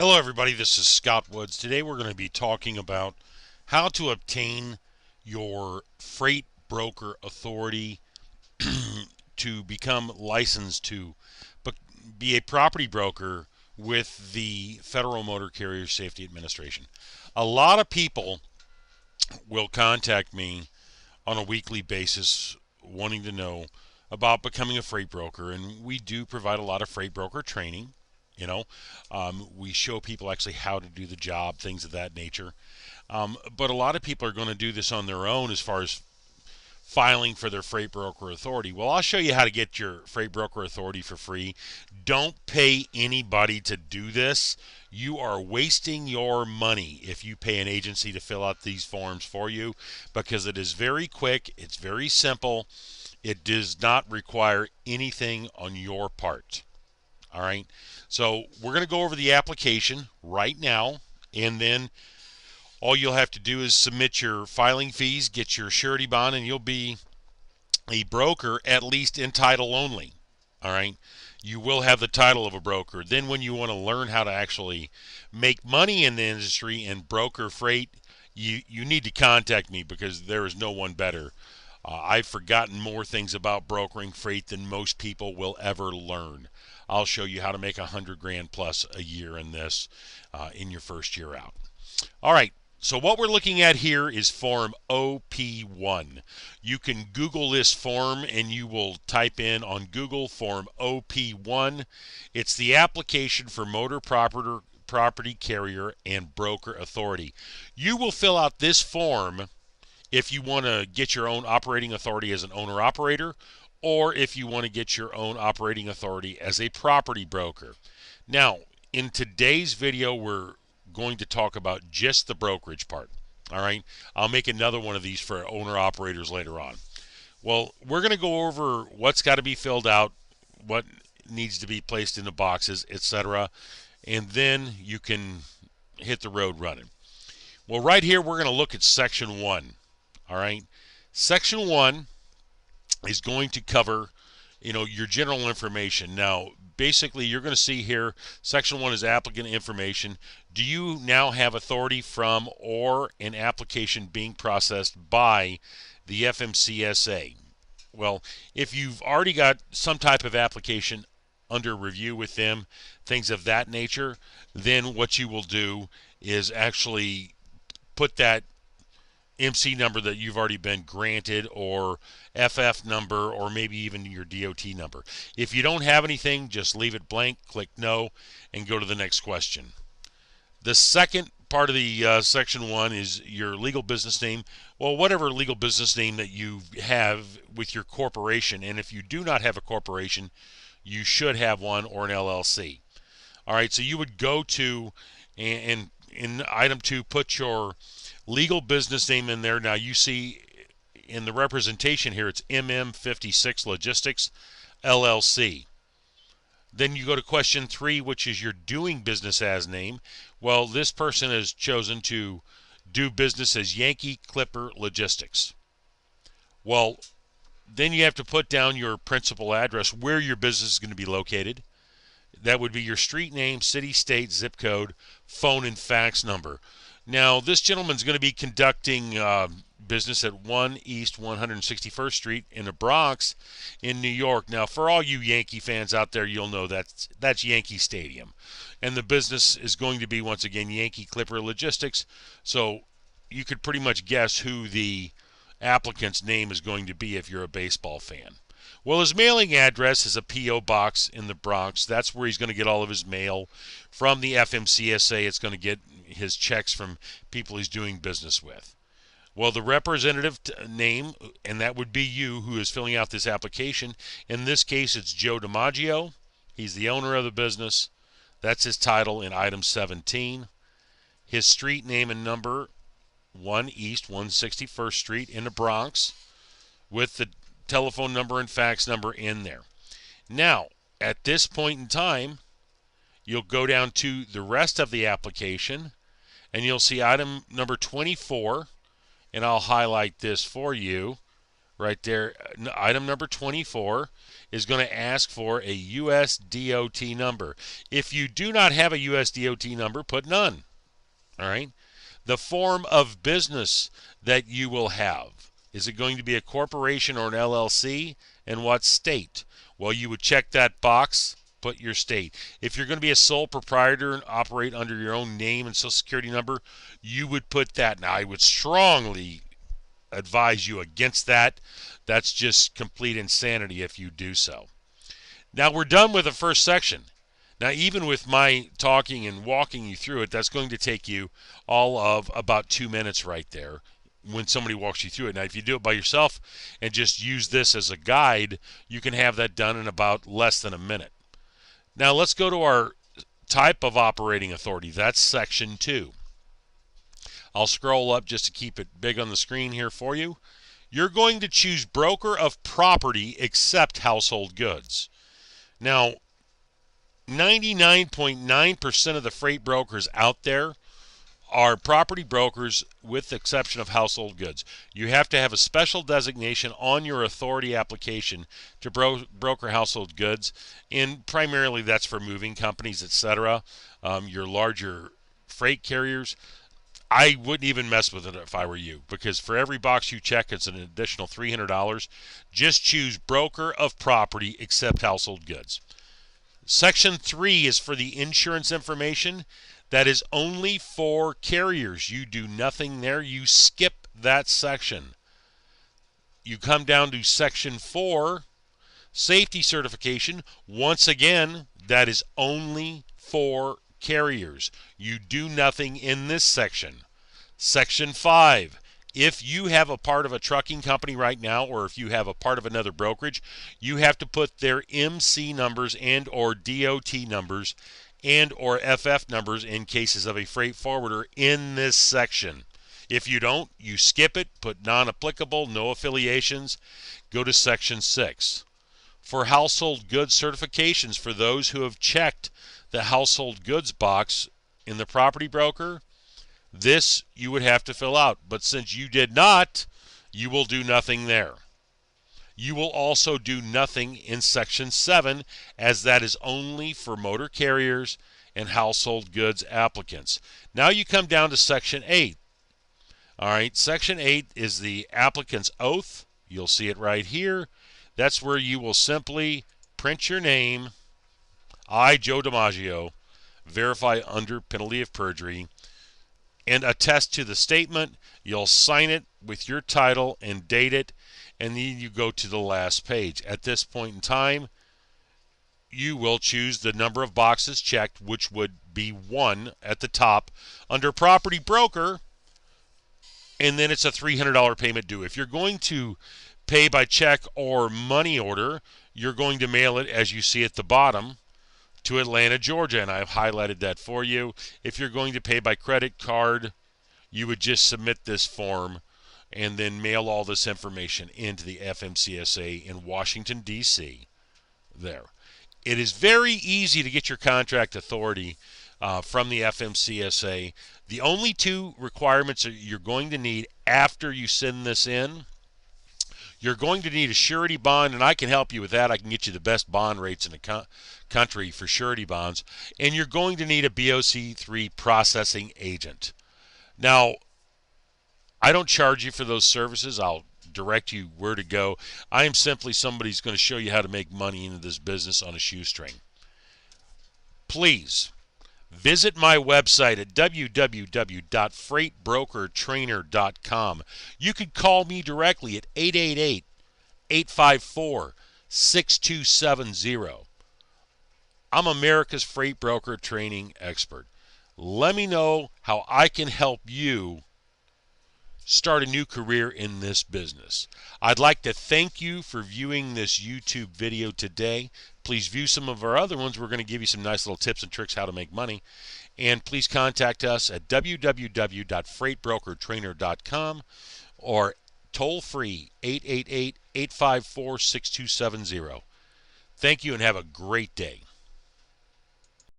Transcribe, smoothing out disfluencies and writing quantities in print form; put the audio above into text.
Hello everybody, this is Scott Woods. Today we're going to be talking about how to obtain your freight broker authority to become licensed to be a property broker with the Federal Motor Carrier Safety Administration. A lot of people will contact me on a weekly basis wanting to know about becoming a freight broker, and we do provide a lot of freight broker training. We show people actually how to do the job, things of that nature. But a lot of people are going to do this on their own as far as filing for their freight broker authority. Well, I'll show you how to get your freight broker authority for free. Don't pay anybody to do this. You are wasting your money if you pay an agency to fill out these forms for you, because it is very quick, it's very simple, it does not require anything on your part. All right, so we're going to go over the application right now, and then all you'll have to do is submit your filing fees, get your surety bond, and you'll be a broker, at least in title only. All right, you will have the title of a broker. Then when you want to learn how to actually make money in the industry and broker freight, you need to contact me, because there is no one better. I've forgotten more things about brokering freight than most people will ever learn. I'll show you how to make $100,000 plus a year in this in your first year out. All right, so what we're looking at here is Form OP1. You can Google this form and you will type in on Google Form OP1. It's the application for motor property carrier and broker authority. You will fill out this form if you want to get your own operating authority as an owner-operator, or if you want to get your own operating authority as a property broker. Now, in today's video, we're going to talk about just the brokerage part. All right, I'll make another one of these for owner-operators later on. Well, we're going to go over what's got to be filled out, what needs to be placed in the boxes, etc., and then you can hit the road running. Well, right here, we're going to look at Section 1. All right, Section 1 is going to cover, your general information. Now, basically, you're going to see here, Section 1 is applicant information. Do you now have authority from or an application being processed by the FMCSA? Well, if you've already got some type of application under review with them, things of that nature, then what you will do is actually put that MC number that you've already been granted, or FF number, or maybe even your DOT number. If you don't have anything, just leave it blank, click no, and go to the next question. The second part of the Section 1 is your legal business name. Well, whatever legal business name that you have with your corporation, and if you do not have a corporation, you should have one, or an LLC. All right, so you would go to, and in item 2, put your legal business name in there. Now you see in the representation here, it's MM56 Logistics LLC. Then you go to question 3, which is your doing business as name. Well, this person has chosen to do business as Yankee Clipper Logistics. Well, then you have to put down your principal address, where your business is going to be located. That would be your street name, city, state, zip code, phone, and fax number. Now, this gentleman's going to be conducting business at 1 East 161st Street in the Bronx in New York. Now, for all you Yankee fans out there, you'll know that's Yankee Stadium. And the business is going to be, once again, Yankee Clipper Logistics. So you could pretty much guess who the applicant's name is going to be if you're a baseball fan. Well, his mailing address is a P.O. box in the Bronx. That's where he's going to get all of his mail from the FMCSA. It's going to get his checks from people he's doing business with. Well, the representative name, and that would be you who is filling out this application. In this case, it's Joe DiMaggio. He's the owner of the business. That's his title in item 17. His street name and number, 1 East 161st Street in the Bronx, with the telephone number and fax number in there. Now, at this point in time, you'll go down to the rest of the application, and you'll see item number 24, and I'll highlight this for you right there. Item number 24 is going to ask for a US DOT number. If you do not have a US DOT number, put none. All right. The form of business that you will have. Is it going to be a corporation or an LLC? And what state? Well, you would check that box, put your state. If you're going to be a sole proprietor and operate under your own name and social security number, you would put that. Now, I would strongly advise you against that. That's just complete insanity if you do so. Now, we're done with the first section. Now, even with my talking and walking you through it, that's going to take you all of about 2 minutes right there when somebody walks you through it. Now, if you do it by yourself and just use this as a guide, you can have that done in about less than a minute. Now, let's go to our type of operating authority. That's Section 2. I'll scroll up just to keep it big on the screen here for you. You're going to choose broker of property except household goods. Now, 99.9% of the freight brokers out there are property brokers with the exception of household goods. You have to have a special designation on your authority application to broker household goods, and primarily that's for moving companies, etc. Your larger freight carriers. I wouldn't even mess with it if I were you, because for every box you check, it's an additional $300. Just choose broker of property except household goods. Section 3 is for the insurance information. That is only for carriers. You do nothing there. You skip that section. You come down to Section 4, safety certification. Once again, that is only for carriers. You do nothing in this section. Section 5, if you have a part of a trucking company right now, or if you have a part of another brokerage, you have to put their MC numbers and or DOT numbers and or FF numbers in cases of a freight forwarder in this section. If you don't, you skip it, put non-applicable, no affiliations, go to Section 6. For household goods certifications, for those who have checked the household goods box in the property broker, this you would have to fill out. But since you did not, you will do nothing there. You will also do nothing in Section 7, as that is only for motor carriers and household goods applicants. Now you come down to Section 8. All right, Section 8 is the applicant's oath. You'll see it right here. That's where you will simply print your name, I, Joe DiMaggio, verify under penalty of perjury, and attest to the statement. You'll sign it with your title and date it, and then you go to the last page. At this point in time, you will choose the number of boxes checked, which would be 1 at the top under property broker, and then it's a $300 payment due. If you're going to pay by check or money order, you're going to mail it, as you see at the bottom, to Atlanta, Georgia, and I've highlighted that for you. If you're going to pay by credit card, you would just submit this form and then mail all this information into the FMCSA in Washington, D.C. there. It is very easy to get your contract authority from the FMCSA. The only 2 requirements that you're going to need after you send this in, you're going to need a surety bond, and I can help you with that. I can get you the best bond rates in the country for surety bonds. And you're going to need a BOC3 processing agent. Now, I don't charge you for those services. I'll direct you where to go. I am simply somebody who's going to show you how to make money into this business on a shoestring. Please visit my website at www.freightbrokertrainer.com. You could call me directly at 888-854-6270. I'm America's freight broker training expert. Let me know how I can help you start a new career in this business. I'd like to thank you for viewing this YouTube video today. Please view some of our other ones. We're going to give you some nice little tips and tricks how to make money. And please contact us at www.freightbrokertrainer.com or toll free 888-854-6270. Thank you and have a great day.